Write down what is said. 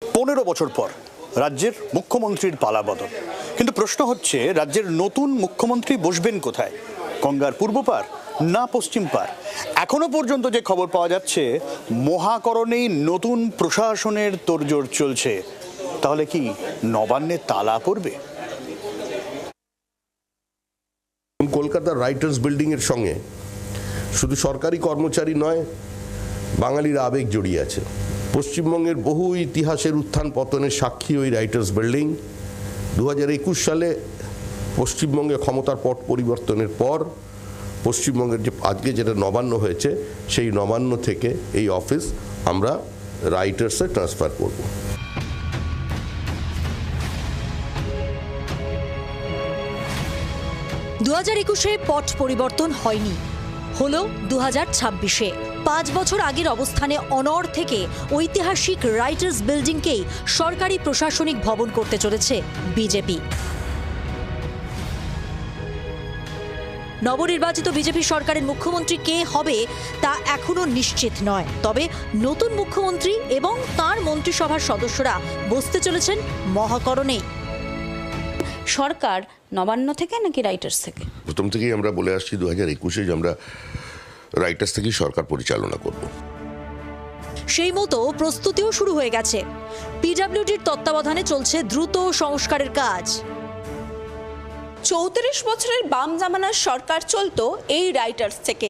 15 বছর পর রাজ্যের মুখ্যমন্ত্রীর পালাবদল, কিন্তু প্রশ্ন হচ্ছে রাজ্যের নতুন মুখ্যমন্ত্রী বসবেন কোথায়? গঙ্গার পূর্ব পার না পশ্চিম পার? এখনো পর্যন্ত যে খবর পাওয়া যাচ্ছে মহাকরণেই নতুন প্রশাসনের তোড়জোড় চলছে। তাহলে কি নবান্নে তালা পড়বে? কলকাতার রাইটার্স বিল্ডিং এর সঙ্গে শুধু সরকারি কর্মচারী নয়, বাঙালির আবেগ জড়িয়ে আছে। পশ্চিমবঙ্গের বহু ইতিহাসের উত্থান পতনের সাক্ষী ওই রাইটার্স বিল্ডিং। 2021 সালে পশ্চিমবঙ্গে ক্ষমতার পট পরিবর্তনের পর পশ্চিমবঙ্গের যে আজকে যেটা নবান্ন হয়েছে, সেই নবান্ন থেকে এই অফিস আমরা রাইটার্সে ট্রান্সফার করব। দু 2021-এ পট পরিবর্তন হয়নি, হলো 2026-এ। 5 বছর আগের অবস্থানে অনড় থেকে ঐতিহাসিক রাইটার্স বিল্ডিংকেই সরকারি প্রশাসনিক ভবন করতে চলেছে বিজেপি। নবনির্বাচিত বিজেপি সরকারের মুখ্যমন্ত্রী কে হবে তা এখনো নিশ্চিত নয়। তবে নতুন মুখ্যমন্ত্রী এবং তার মন্ত্রিসভার সদস্যরা বসতে চলেছেন মহাকরণেই। সরকার নবান্ন থেকে নাকি রাইটার্স থেকে? প্রথম থেকেই আমরা বলে আসছি 2021-এ যে আমরা রাইটার্স থেকেই সরকার পরিচালনা করব। সেই মতো প্রস্তুতিও শুরু হয়ে গেছে। পিডব্লিউডির তত্ত্বাবধানে চলছে দ্রুত সংস্কারের কাজ। 34 বছরের বাম জামানার সরকার চলতো এই রাইটার্স থেকে।